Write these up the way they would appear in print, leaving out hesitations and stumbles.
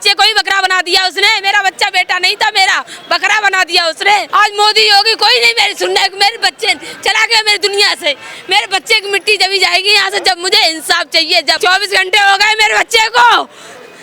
बच्चे को ही बकरा बना दिया उसने। मेरा बच्चा बेटा नहीं था, मेरा बकरा बना दिया उसने। आज मोदी योगी कोई नहीं मेरी सुनने। मेरे बच्चे चला गया मेरी दुनिया से। मेरे बच्चे की मिट्टी जब जाएगी यहाँ से, जब मुझे इंसाफ चाहिए। जब 24 घंटे हो गए मेरे बच्चे को,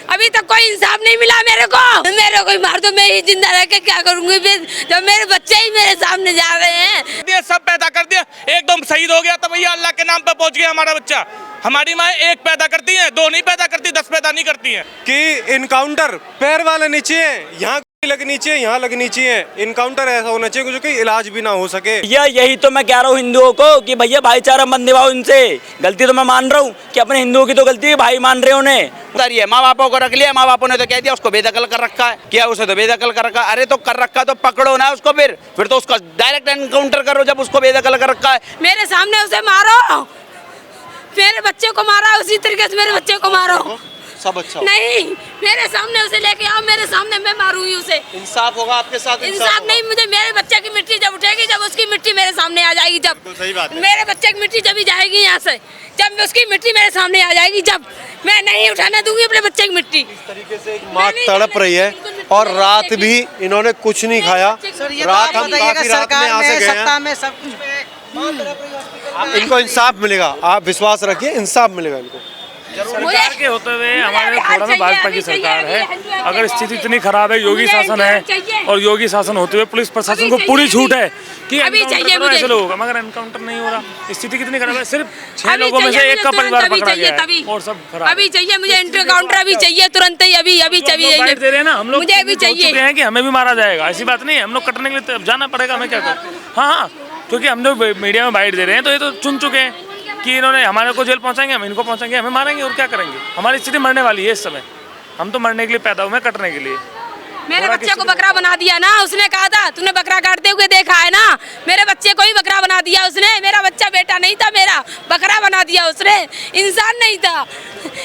अभी तक कोई इंसाफ नहीं मिला मेरे को। मेरे को मार दो, मैं ही जिंदा रह के क्या करूंगी फिर, जब मेरे बच्चे ही मेरे सामने जा रहे हैं। सब पैदा कर दिया, एकदम शहीद हो गया तो भैया अल्लाह के नाम पे पहुंच गया हमारा बच्चा। हमारी माँ एक पैदा करती है, दो नहीं पैदा करती, 10 पैदा नहीं करती है। कि इनकाउंटर पैर वाले नीचे है, यहाँ लगनी चाहिए, यहाँ लगनी चाहिए। इनकाउंटर ऐसा होना चाहिए जो कि इलाज भी ना हो सके। यही तो मैं कह रहा हूँ हिंदुओं को कि भैया भाईचारा मत निभाओ इनसे। गलती तो मैं मान रहा हूँ कि अपने हिंदुओं की तो गलती है, भाई मान रहे हो उन्हें। माँ बापों को रख लिया, माँ बापों ने तो कह दिया उसको बेदखल कर रखा है। क्या उसे तो बेदखल कर रखा है? अरे तो कर रखा तो पकड़ो ना उसको, फिर तो उसका डायरेक्ट एनकाउंटर करो जब उसको बेदखल कर रखा है। मेरे सामने उसे मारो, मेरे बच्चे को मारा उसी तरीके से मेरे बच्चे को मारो। सब अच्छा नहीं, मेरे सामने उसे लेके आओ, मेरे सामने मैं मारूंगी उसे। इंसाफ होगा आपके साथ। इंसाफ नहीं, मुझे मेरे बच्चे की मिट्टी जब उठेगी, जब उसकी मिट्टी मेरे सामने आ जाएगी, जब सही बात है। मेरे बच्चे की मिट्टी जब ही जाएगी यहाँ से, जब उसकी मिट्टी मेरे सामने आ जाएगी, जब मैं नहीं उठाने दूंगी अपने बच्चे की मिट्टी। इस तरीके से एक माँ तड़प रही है और रात भी इन्होंने कुछ नहीं खाया। रात हम काफी रात में यहाँ से गए हैं। इनको इंसाफ मिलेगा, आप विश्वास रखिए, इंसाफ मिलेगा इनको। सरकार के होते हुए हमारे खोड़ा में भाजपा की सरकार है। अगर स्थिति इतनी खराब है, योगी शासन है, और योगी शासन होते हुए पुलिस प्रशासन को पूरी छूट है कि ऐसे लोग, मगर एनकाउंटर नहीं हो रहा। स्थिति कितनी खराब है, सिर्फ 6 लोगों में से एक का परिवार पकड़ा गया है और सब खराब। अभी चाहिए मुझे एनकाउंटर, अभी चाहिए तुरंत ही, अभी चाहिए। दे रहे हैं ना हम लोग, मुझे अभी चाहिए कि हमें भी मारा जाएगा, ऐसी बात नहीं है। हम लोग कटने के लिए जाना पड़ेगा, हमें क्या करें। हाँ, क्योंकि हम लोग मीडिया में बाइट दे रहे हैं तो ये तो चुन चुके हैं कि इन्होंने हमारे को जेल पहुंचाएंगे, हम इनको पहुंचाएंगे, हमें मारेंगे और क्या करेंगे। हमारी स्थिति मरने वाली है इस समय। हम तो मरने के लिए पैदा हुए, कटने के लिए। मेरे बच्चे को बकरा बना दिया ना उसने, कहा था तूने बकरा काटते हुए देखा है ना। मेरे बच्चे को ही बकरा बना दिया उसने। मेरा बच्चा बेटा नहीं था, मेरा बकरा बना दिया उसने। इंसान नहीं था,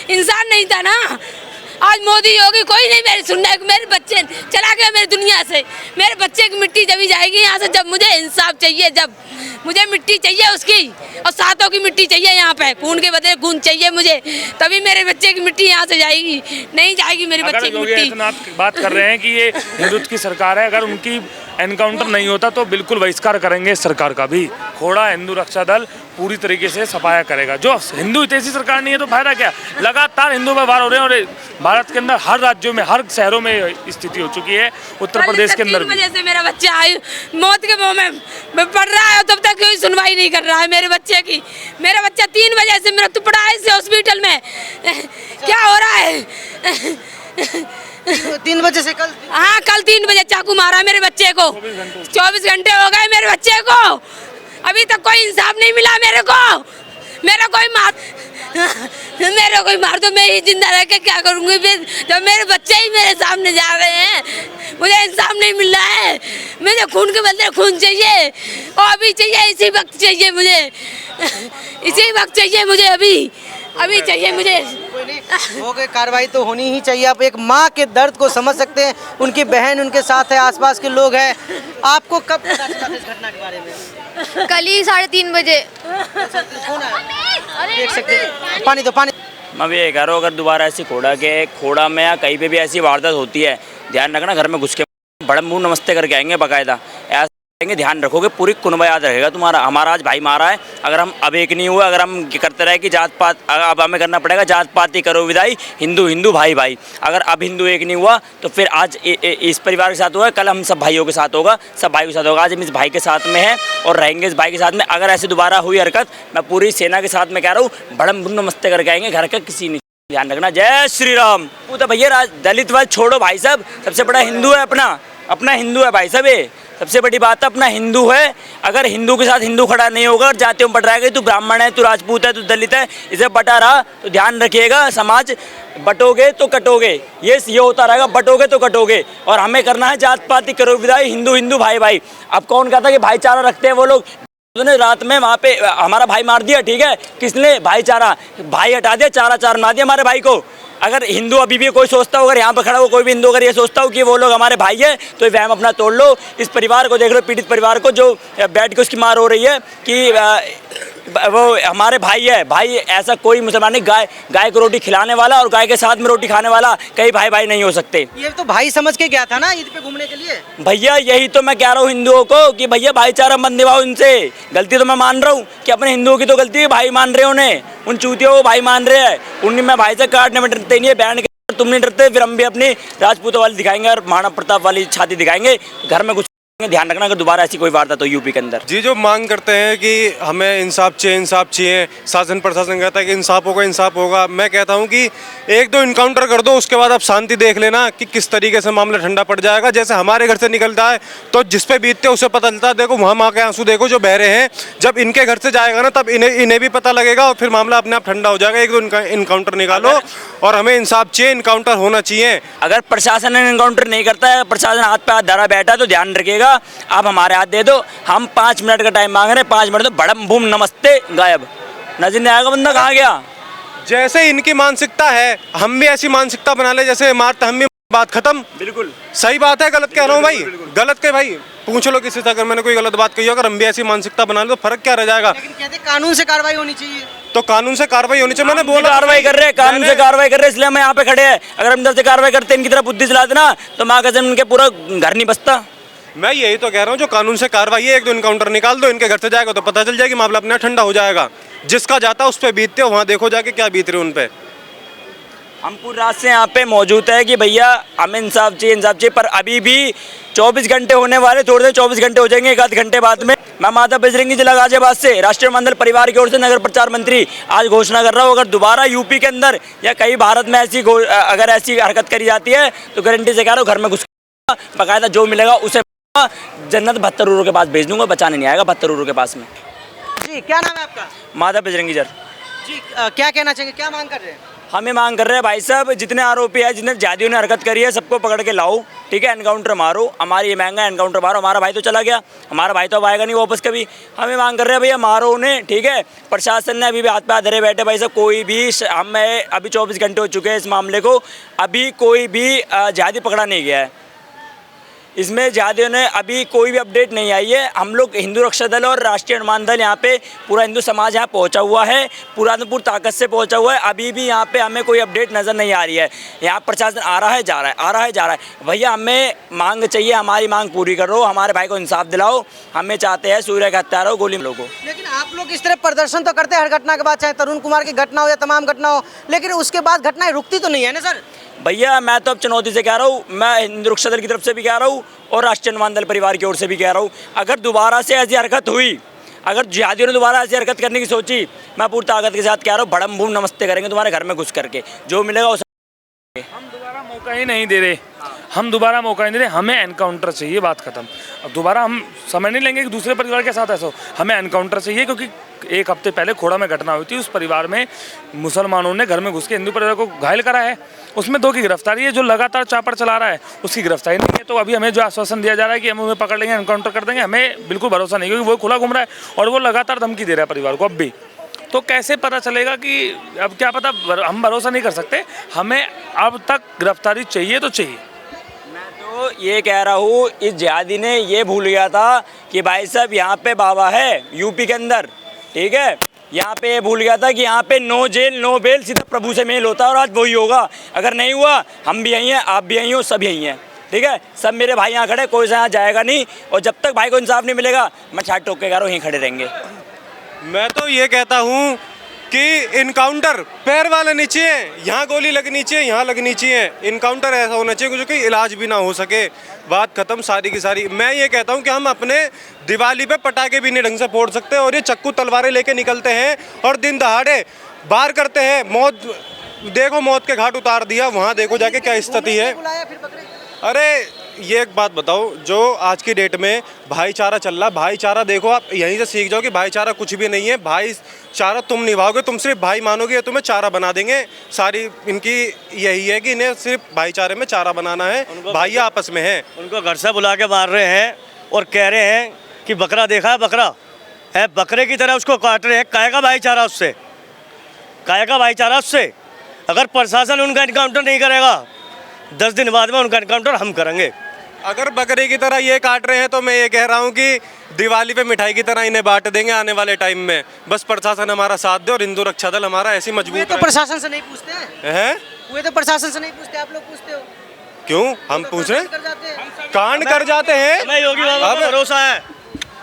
इंसान नहीं था ना। आज मोदी योगी कोई नहीं मेरी सुनने। मेरे बच्चे चला गया मेरी दुनिया से। मेरे बच्चे की मिट्टी जब जाएगी यहाँ से, जब मुझे इंसाफ चाहिए, जब मुझे मिट्टी चाहिए उसकी, और सातों की मिट्टी चाहिए यहाँ पे, खून के बदले खून चाहिए मुझे, तभी मेरे बच्चे की मिट्टी यहाँ से जाएगी। नहीं जाएगी मेरे बच्चे की मिट्टी। बात कर रहे हैं कि ये हिंदुत्व की सरकार है, अगर उनकी एनकाउंटर नहीं होता तो बिल्कुल बहिष्कार करेंगे सरकार का भी। खोड़ा हिंदू रक्षा दल पूरी तरीके से सफाया करेगा। जो हिंदू हितैषी सरकार नहीं है तो फायदा क्या। लगातार हिंदू व्यवहार हो रहे हैं और भारत के अंदर हर राज्यों में, हर शहरों में स्थिति हो चुकी है। उत्तर प्रदेश के अंदर 3 बजे से मेरा बच्चा मौत के मुंह में पड़ रहा है, तब तक कोई सुनवाई नहीं कर रहा है मेरे बच्चे की। मेरा बच्चा 3 बजे से मृत्यु पड़ा है इस हॉस्पिटल में। क्या हो रहा है? 3 बजे से कल? हाँ, कल 3 बजे चाकू मारा मेरे बच्चे को। 24 घंटे हो गए मेरे बच्चे को, अभी तक कोई इंसाफ नहीं मिला मेरे को। मेरा कोई मार दो, मैं ही जिंदा रह के क्या करूंगी फिर, जब मेरे बच्चे ही मेरे सामने जा रहे हैं। मुझे इंसाफ नहीं मिल रहा है। मुझे खून के बदले खून चाहिए, और अभी चाहिए, इसी वक्त चाहिए मुझे, इसी वक्त चाहिए मुझे, अभी चाहिए मुझे। हो गई कार्रवाई तो होनी ही चाहिए। आप एक माँ के दर्द को समझ सकते हैं, उनकी बहन उनके साथ है, आसपास के लोग हैं। आपको कब पता चला इस घटना के बारे में? कल ही 3:30 बजे। देख सकते हैं, पानी दो, पानी। मैं भी ये कह रहा हूँ, अगर दोबारा ऐसी खोड़ा में या कहीं पे भी ऐसी वारदात होती है, ध्यान रखना, घर में घुस के बड़ा मुंह नमस्ते करके आएंगे बाकायदा। ऐसा ध्यान रखोगे, पूरी कुनबा याद रहेगा तुम्हारा। हमारा आज भाई मारा है, अगर हम अब एक नहीं हुआ, अगर हम करते रहे कि जात पात, अब हमें करना पड़ेगा जात पात ही करो विदाई, हिंदू हिंदू भाई भाई। अगर अब हिंदू एक नहीं हुआ तो फिर आज इस परिवार के साथ हुआ, कल हम सब भाइयों के साथ होगा, सब भाइयों के साथ होगा। आज हम इस भाई के साथ में हैं और रहेंगे इस भाई के साथ में। अगर ऐसे दोबारा हुई हरकत, मैं पूरी सेना के साथ में कह रहा हूँ, बड़ा नमस्ते करके आएंगे, घर का किसी नहीं। ध्यान रखना। जय श्री राम। तो भैया दलित वाद छोड़ो भाई साहब, सबसे बड़ा हिंदू है अपना हिंदू है भाई साहब। ये सबसे बड़ी बात है, अपना हिंदू है। अगर हिंदू के साथ हिंदू खड़ा नहीं होगा और जातियों में बट रहेगा, तू ब्राह्मण है, तू राजपूत है, तू दलित है, इसे बटा रहा तो ध्यान रखिएगा, समाज बटोगे तो कटोगे। ये होता रहेगा, बटोगे तो कटोगे। और हमें करना है जात पाति करो विदाई, हिंदू हिंदू भाई भाई। अब कौन कहता कि भाईचारा रखते हैं वो लोग? उन्होंने रात में वहाँ पे हमारा भाई मार दिया, ठीक है, किसने? भाईचारा, भाई हटा दिया, चारा बना दिया हमारे भाई को। अगर हिंदू अभी भी कोई सोचता हो, अगर यहाँ पर खड़ा हो कोई भी हिंदू अगर ये सोचता हो कि वो लोग हमारे भाई है, तो ये वहम अपना तोड़ लो। इस परिवार को देख लो, पीड़ित परिवार को, जो बैठ के उसकी मार हो रही है कि वो हमारे भाई है, भाई ऐसा कोई मुसलमान नहीं, गाय को रोटी खिलाने वाला और गाय के साथ में रोटी खाने वाला कई भाई भाई नहीं हो सकते। ये तो भाई समझ के गया था ना ईद पे घूमने के लिए। भैया यही तो मैं कह रहा हूँ हिंदुओं को कि भैया भाईचारा मत निभाओ इनसे। गलती तो मैं मान रहा हूँ कि अपने हिंदुओं की तो गलती है, भाई मान रहे हैं उन्हें, उन चूतियों को भाई मान रहे हैं। उन्हें मैं भाई से काटने में डरते नहीं है, बैंड के तुम नहीं डरते, फिर हम भी अपनी राजपूतों वाली दिखाएंगे और महाराणा प्रताप वाली छाती दिखाएंगे, घर में कुछ। ध्यान रखना अगर दोबारा ऐसी कोई वारदात हो यूपी के अंदर। जी जो मांग करते हैं कि हमें इंसाफ चाहिए, शासन प्रशासन कहता है कि इंसाफ होगा। मैं कहता हूं कि एक दो इनकाउंटर कर दो, उसके बाद आप शांति देख लेना कि किस तरीके से मामला ठंडा पड़ जाएगा। जैसे हमारे घर से निकलता है तो जिस पे बीतते उसे पता चलता है। देखो वहाँ माँ के आंसू देखो जो बह रहे हैं, जब इनके घर से जाएगा ना तब इन्हें भी पता लगेगा और फिर मामला अपने आप ठंडा हो जाएगा। एक दो इनकाउंटर निकालो और हमें इंसाफ चाहिए, इनकाउंटर होना चाहिए। अगर प्रशासन इनकाउंटर नहीं करता है, प्रशासन हाथ पे हाथ धरा बैठा है तो ध्यान रखिएगा, आप हमारे हाथ दे दो, हम 5 मिनट का टाइम मांग रहे हैं, 5 मिनट तो बड़म बूम नमस्ते गायब, नजर नहीं आएगा बंदा कहाँ गया। जैसे इनकी मानसिकता है हम भी ऐसी मानसिकता बना ले, जैसे मारते हम भी, बात खत्म। बिल्कुल सही बात है, गलत कह रहा हूँ भाई, गलत के भाई पूछ लो किसी से, अगर मैंने कोई गलत बात कही हो, अगर हम भी ऐसी मानसिकता बना ले तो फर्क क्या रह जाएगा। लेकिन कहते कानून से कार्रवाई होनी चाहिए, तो कानून से कार्रवाई होनी चाहिए। मैंने बोला कार्रवाई कर रहे हैं, कानून से कार्रवाई कर रहे हैं, इसलिए हम यहाँ पे खड़े हैं। अगर हम इधर से कार्रवाई करते इनकी तरफ बुद्धि चलाते ना तो माँ कसम इनके पूरा घर नहीं बसता। मैं यही तो कह रहा हूँ, जो कानून से कार्रवाई है, एक दो इनकाउंटर निकाल दो, इनके घर से जाएगा तो पता चल जाएगी, मामला अपना ठंडा हो जाएगा। जिसका जाता उस पर बीतते हो, वहाँ देखो जाके क्या बीत रहे उन पे। हम पूरी रात से यहाँ पे मौजूद है कि भैया हमें इंसाफ चाहिए, पर अभी भी 24 घंटे होने वाले, थोड़ी देर 24 घंटे हो जाएंगे, एक आध घंटे बाद में। मैं माता बजरंगी जिला गाजियाबाद से राष्ट्रीय मंडल परिवार की ओर से नगर प्रचार मंत्री आज घोषणा कर रहा हूँ, अगर दोबारा यूपी के अंदर या कहीं भारत में अगर ऐसी हरकत करी जाती है तो गारंटी से कह रहा हूँ घर में घुस बाकायदा जो मिलेगा उसे जन्नत 72 यूरो के पास भेज दूंगा, बचाने नहीं आएगा 72 यूरो के पास में। जी क्या नाम है आपका? माता बजरंगी जर जी क्या कहना चाहेंगे, क्या मांग कर रहे हैं? हमें मांग कर रहे हैं भाई साहब, जितने आरोपी है, जितने जादियों ने हरकत करी है, सबको पकड़ के लाओ, ठीक है, एनकाउंटर मारो। हमारी ये महंगा एनकाउंटर मारो, हमारा भाई तो चला गया, हमारा भाई तो अब आएगा नहीं वापस कभी। हमें मांग कर रहे हैं भैया मारो उन्हें, ठीक है। प्रशासन ने अभी भी हाथ पे हाथ धरे बैठे भाई साहब, कोई भी हमें अभी 24 घंटे हो चुके हैं इस मामले को, अभी कोई भी जादी पकड़ा नहीं गया है। इसमें जादियों ने अभी कोई भी अपडेट नहीं आई है। हम लोग हिंदू रक्षा दल और राष्ट्रीय अनुमान दल यहाँ पे पूरा हिंदू समाज यहाँ पहुँचा हुआ है, पूरा ताकत से पहुँचा हुआ है। अभी भी यहाँ पे हमें कोई अपडेट नज़र नहीं आ रही है। यहाँ प्रशासन आ रहा है जा रहा है, आ रहा है जा रहा है। भैया हमें मांग चाहिए, हमारी मांग पूरी करो, हमारे भाई को इंसाफ दिलाओ। हमें चाहते हैं सूर्य का हत्यारा हो, गोली लोगों को। लेकिन आप लोग इस तरह प्रदर्शन तो करते हैं हर घटना के बाद, चाहे तरुण कुमार की घटना हो या तमाम घटना हो, लेकिन उसके बाद घटनाएं रुकती तो नहीं है ना सर? भैया मैं तो अब चुनौती से कह रहा हूँ, मैं हिंदू रक्षा दल की तरफ से भी कह रहा हूँ और राष्ट्रीय अनुमान दल परिवार की ओर से भी कह रहा हूँ, अगर दोबारा से ऐसी हरकत हुई, अगर जिहादियों ने दोबारा ऐसी हरकत करने की सोची, मैं पूरी ताकत के साथ कह रहा हूँ, बड़म बूम नमस्ते करेंगे तुम्हारे घर में घुस करके, जो मिलेगा उसे। हम दोबारा मौका ही नहीं दे रहे, हम दोबारा मौका नहीं दे रहे, हमें एनकाउंटर चाहिए, बात खत्म। अब दोबारा हम समय नहीं लेंगे कि दूसरे परिवार के साथ ऐसा हो, हमें एनकाउंटर चाहिए। क्योंकि 1 हफ्ते पहले खोड़ा में घटना हुई थी, उस परिवार में मुसलमानों ने घर में घुस के हिंदू परिवार को घायल करा है, उसमें 2 की गिरफ्तारी है। जो लगातार चापड़ चला रहा है उसकी गिरफ्तारी नहीं है। तो अभी हमें जो आश्वासन दिया जा रहा है कि हम उन्हें पकड़ लेंगे, एनकाउंटर कर देंगे, हमें बिल्कुल भरोसा नहीं, क्योंकि वो खुला घूम रहा है और वो लगातार धमकी दे रहा है परिवार को। अब भी तो कैसे पता चलेगा कि अब क्या पता, हम भरोसा नहीं कर सकते। हमें अब तक गिरफ्तारी चाहिए तो चाहिए। मैं तो ये कह रहा हूँ, इस जिहादी ने ये भूल गया था कि भाई साहब यहाँ पे बाबा है यूपी के अंदर, ठीक है, यहाँ पे ये भूल गया था कि यहाँ पे नो जेल नो बेल, सीधा प्रभु से मेल होता है और आज वही होगा। अगर नहीं हुआ, हम भी यहीं हैं, आप भी यहीं हो, सब यहीं हैं, ठीक है। सब मेरे भाई यहाँ खड़े, कोई से यहाँ जाएगा नहीं, और जब तक भाई को इंसाफ नहीं मिलेगा मैं छाट टोक के कह रहा हूँ, यहीं खड़े रहेंगे। मैं तो ये कहता हूँ कि इनकाउंटर पैर वाले नीचे है, यहाँ गोली लगनी चाहिए, यहाँ लगनी चाहिए। इनकाउंटर ऐसा होना चाहिए जो कि इलाज भी ना हो सके, बात खत्म सारी की सारी। मैं ये कहता हूँ कि हम अपने दिवाली पे पटाखे भी नहीं ढंग से फोड़ सकते और ये चक्कू तलवारें लेके निकलते हैं और दिन दहाड़े बार करते हैं। मौत देखो, मौत के घाट उतार दिया, वहाँ देखो जाके क्या स्थिति है। अरे ये एक बात बताओ, जो आज की डेट में भाईचारा चल रहा, भाईचारा देखो, आप यहीं से सीख जाओ कि भाईचारा कुछ भी नहीं है। भाईचारा तुम निभाओगे, तुम सिर्फ भाई मानोगे, तुम्हें चारा बना देंगे। सारी इनकी यही है कि इन्हें सिर्फ भाईचारे में चारा बनाना है, भाई आपस में है। उनको घर से बुला के मार रहे हैं और कह रहे हैं कि बकरा देखा है, बकरा है, बकरे की तरह उसको काट रहे हैं। काय का भाईचारा उससे, काय का भाईचारा उससे? अगर प्रशासन उनका इनकाउंटर नहीं करेगा, 10 दिन बाद में उनका इनकाउंटर हम करेंगे। अगर बकरे की तरह ये काट रहे हैं तो मैं ये कह रहा हूँ कि दिवाली पे मिठाई की तरह इन्हें बांट देंगे आने वाले टाइम में। बस प्रशासन हमारा साथ दे और हिंदू रक्षा दल हमारा ऐसी वे मजबूत तो प्रशासन से नहीं पूछते हैं, है। वे तो प्रशासन से नहीं पूछते, आप लोग पूछते हो। क्यों हम पूछ रहे हैं? कर जाते हैं। कांड कर जाते हैं। हमें योगी बाबा पर भरोसा है।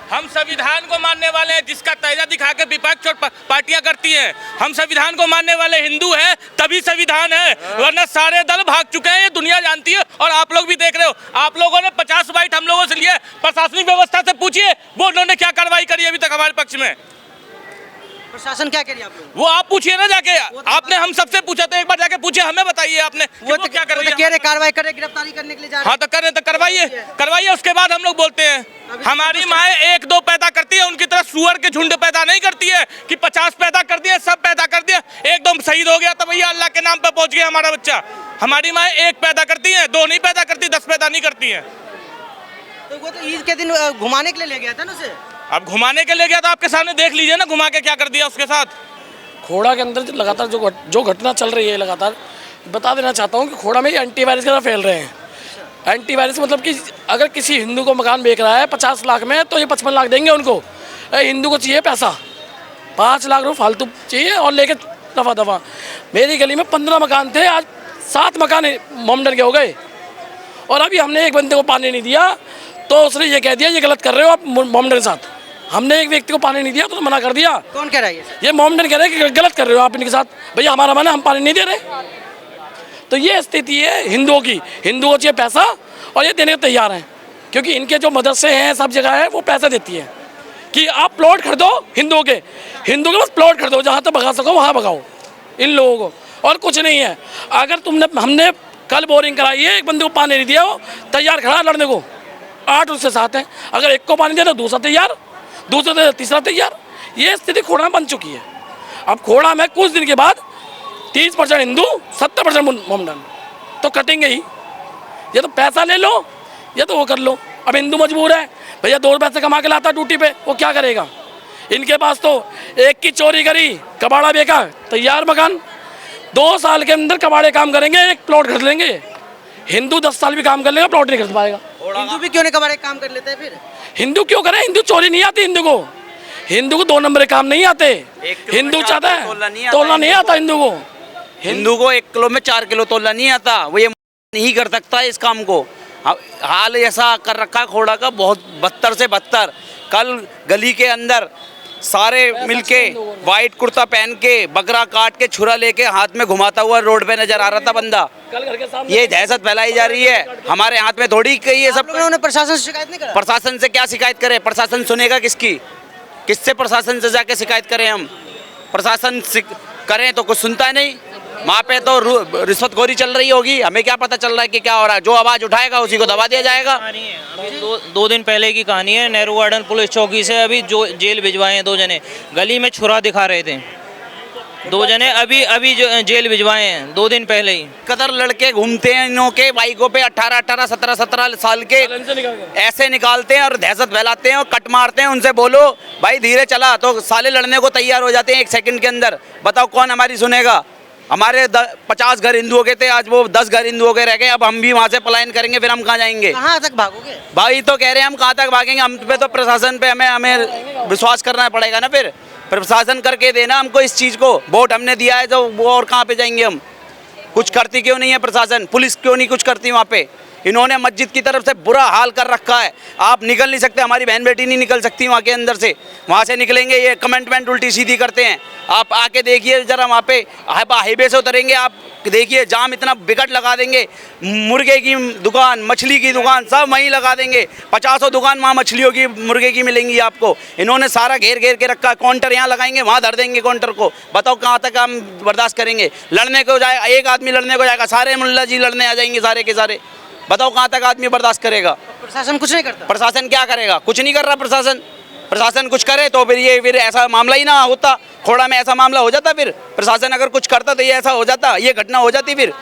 हम संविधान को मानने वाले हैं, जिसका तैजा दिखा के विपक्ष और पार्टियां करती हैं। हम संविधान को मानने वाले हिंदू हैं, तभी संविधान है, वरना सारे दल भाग चुके हैं, ये दुनिया जानती है और आप लोग भी देख रहे हो। आप लोगों ने 50 बाइट हम लोगों से लिए, प्रशासनिक व्यवस्था से पूछिए वो उन्होंने क्या कार्रवाई करी अभी तक हमारे पक्ष में। प्रशासन क्या करिए आप लोग? वो आप पूछिए ना जाके, आपने हम सबसे पूछा तो एक बार जाके पूछिए, हमें बताइए आपने वो क्या कर रही है। कह रहे कार्रवाई करे, गिरफ्तारी करने के लिए जा रहे हाँ तो करें तो करवाइए, उसके बाद हम लोग बोलते हैं। हमारी माए 1-2 पैदा करती है, उनकी तरह सुअर के झुंड पैदा नहीं करती है कि 50 पैदा कर दिए, सब पैदा कर दिया, एकदम शहीद हो गया तो भैया अल्लाह के नाम पे पहुंच गया हमारा बच्चा। हमारी माए 1 पैदा करती है, 2 नहीं पैदा करती, 10 पैदा नहीं करती है। तो वो तो ईद के दिन घुमाने के लिए ले गया था ना उसे। अब घुमाने के लिए गया तो आपके सामने देख लीजिए ना, घुमा के क्या कर दिया उसके साथ। खोड़ा के अंदर लगातार जो घटना चल रही है, लगातार बता देना चाहता हूँ कि खोड़ा में ये एंटीवायरस की तरह फैल रहे हैं। एंटीवायरस मतलब कि अगर किसी हिंदू को मकान बेच रहा है 50 लाख में, तो ये 55 लाख देंगे उनको। हिंदू को चाहिए पैसा, 5 लाख रुपये फालतू चाहिए और लेके दफा। मेरी गली में 15 मकान थे, आज 7 मकान मोमडन के हो गए। और अभी हमने एक बंदे को पानी नहीं दिया तो उसने ये कह दिया ये गलत कर रहे हो आप मोमडन के साथ। हमने एक व्यक्ति को पानी नहीं दिया तो मना कर दिया। कौन कह रहा है ये मोमडन कह रहे हैं कि गलत कर रहे हो आप इनके साथ। भैया हमारा माना, हम पानी नहीं दे रहे। तो ये स्थिति है हिंदुओं की। हिंदुओं को चाहिए पैसा और ये देने को तैयार हैं, क्योंकि इनके जो मदरसे हैं, सब जगह है, वो पैसा देती है कि आप प्लॉट खरीदो हिंदुओं के बस प्लॉट खरीदो, जहाँ तक भगा सको वहाँ भगाओ इन लोगों को, और कुछ नहीं है। अगर हमने कल बोरिंग कराई है, एक बंदे को पानी नहीं दिया, वो तैयार खड़ा लड़ने को, 8 उससे 7 हैं। अगर एक को पानी दिया तो दूसरा तैयार, दूसरा तो तीसरा तैयार। ये स्थिति खोड़ा में बन चुकी है। अब खोड़ा में कुछ दिन के बाद 30% हिंदू, 70% मोमडन, तो कटेंगे ही। या तो पैसा ले लो या तो वो कर लो। अब हिंदू मजबूर है, भैया 2 पैसे कमा के लाता ड्यूटी पे, वो क्या करेगा। इनके पास तो एक की चोरी करी, कबाड़ा बेचा, तैयार मकान। 2 साल के अंदर कबाड़े काम करेंगे, एक प्लॉट खरीद लेंगे। हिंदू 10 साल भी काम कर लेगा, प्लॉट नहीं खरीद पाएगा। हिंदू भी क्यों नहीं कबाड़े काम कर लेते हैं फिर? हिंदू क्यों करे? हिंदू चोरी नहीं आती हिंदू को 2 नंबर के काम नहीं आते। हिंदू चाहता है तोलना नहीं आता हिंदू को 1 किलो में 4 किलो तोलना नहीं आता। वो ये नहीं कर सकता इस काम को। हाल ऐसा कर रखा खोड़ा का, बहुत बदतर से बदतर। कल गली के अंदर सारे मिलके वाइट कुर्ता पहन के, बकरा काट के, छुरा लेके हाथ में घुमाता हुआ रोड पे नजर आ रहा था बंदा। ये दहशत फैलाई जा रही है। हमारे हाथ में थोड़ी कही है सब। लोगों ने प्रशासन से शिकायत नहीं करा? प्रशासन से क्या शिकायत करें? प्रशासन सुनेगा किसकी? किससे प्रशासन से जाके शिकायत करें हम? प्रशासन करें तो कुछ सुनता नहीं। वहाँ पे तो रिश्वतखोरी चल रही होगी, हमें क्या पता चल रहा है कि क्या हो रहा है। जो आवाज़ उठाएगा उसी को दबा दिया जाएगा। 2 दिन पहले की कहानी है। नेहरू गार्डन पुलिस चौकी से अभी जो जेल भिजवाए हैं 2 जने, गली में छुरा दिखा रहे थे। 2 जने अभी जो जेल भिजवाए हैं 2 दिन पहले ही। कदर लड़के घूमते हैं इनों के बाइकों पे, 18, 17 साल के ऐसे निकालते हैं और दहशत फैलाते हैं और कट मारते हैं। उनसे बोलो भाई धीरे चला, तो साले लड़ने को तैयार हो जाते हैं 1 सेकंड के अंदर। बताओ कौन हमारी सुनेगा? हमारे 50 घर हिंदुओं के थे, आज वो 10 घर हिंदुओं के रह गए। अब हम भी वहाँ से पलायन करेंगे, फिर हम कहाँ जाएंगे? कहाँ तक भागोगे भाई? तो कह रहे हैं हम कहाँ तक भागेंगे। हम पे तो प्रशासन पे हमें विश्वास करना पड़ेगा ना। फिर प्रशासन करके देना हमको इस चीज़ को। वोट हमने दिया है तो वो, और कहाँ पे जाएंगे हम? कुछ करती क्यों नहीं है प्रशासन? पुलिस क्यों नहीं कुछ करती वहाँ पे? इन्होंने मस्जिद की तरफ से बुरा हाल कर रखा है। आप निकल नहीं सकते, हमारी बहन बेटी नहीं निकल सकती वहाँ के अंदर से। वहाँ से निकलेंगे ये कमेंटमेंट उल्टी सीधी करते हैं। आप आके देखिए ज़रा, वहाँ पे हाईवे से उतरेंगे आप, देखिए जाम इतना बिकट लगा देंगे। मुर्गे की दुकान, मछली की दुकान सब वहीं लगा देंगे। 50 दुकान वहाँ मछलियों की, मुर्गे की मिलेंगी आपको। इन्होंने सारा घेर के रखा है। काउंटर यहाँ लगाएंगे, वहाँ धर देंगे काउंटर को। बताओ कहाँ तक हम बर्दाश्त करेंगे? लड़ने को जाए, एक आदमी लड़ने को जाएगा, सारे मुल्ला जी लड़ने आ जाएंगे सारे के सारे। बताओ कहाँ तक आदमी बर्दाश्त करेगा? प्रशासन कुछ नहीं करता। प्रशासन क्या करेगा? कुछ नहीं कर रहा प्रशासन। प्रशासन कुछ करे तो फिर ऐसा मामला ही ना होता। खोड़ा में ऐसा मामला हो जाता। फिर प्रशासन अगर कुछ करता तो ये ऐसा हो जाता, ये घटना हो जाती। फिर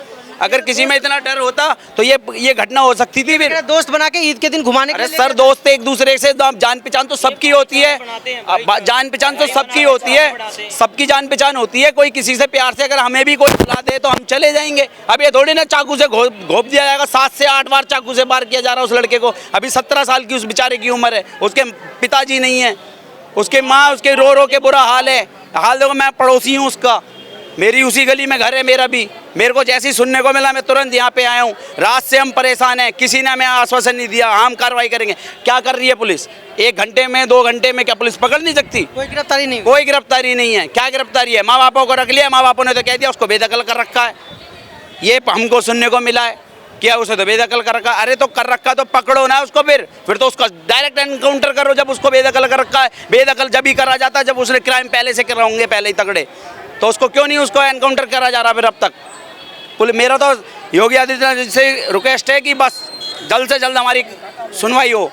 अगर किसी में इतना डर होता तो ये घटना हो सकती थी फिर। दोस्त बना के ईद के दिन घुमाने के अरे लिए सर दोस्त एक दूसरे से जान पहचान तो सबकी होती है, जान पहचान तो सबकी होती है, सबकी जान पहचान होती है। कोई किसी से प्यार से अगर हमें भी कोई बुला दे तो हम चले जाएंगे। अब ये थोड़ी ना चाकू से घोप दिया जाएगा, 7 से 8 बार चाकू से वार किया जा रहा है उस लड़के को। अभी 17 साल की उस बेचारे की उम्र है, उसके पिताजी नहीं है, उसके माँ उसके रो के बुरा हाल है। हाल देखो, मैं पड़ोसी हूँ उसका, मेरी उसी गली में घर है मेरा भी। मेरे को जैसे ही सुनने को मिला मैं तुरंत यहाँ पे आया हूँ। रात से हम परेशान हैं, किसी ने हमें आश्वासन नहीं दिया हम कार्रवाई करेंगे। क्या कर रही है पुलिस? 1 घंटे में 2 घंटे में क्या पुलिस पकड़ नहीं सकती? कोई गिरफ्तारी नहीं, कोई गिरफ्तारी नहीं है। क्या गिरफ्तारी है? माँ बापों को रख लिया, माँ बापों ने तो कह दिया उसको बेदखल कर रखा है। ये हमको सुनने को मिला है, क्या उसे तो बेदखल कर रखा। अरे तो कर रखा तो पकड़ो ना उसको, फिर तो उसका डायरेक्ट एनकाउंटर करो। जब उसको बेदखल कर रखा है, बेदखल जब ही करा जाता है जब उसने क्राइम पहले से करे होंगे, पहले ही तगड़े, तो उसको क्यों नहीं उसको एनकाउंटर करा जा रहा फिर अब तक? मेरा तो योगी आदित्यनाथ जी से रिक्वेस्ट है कि बस जल्द से जल्द हमारी सुनवाई हो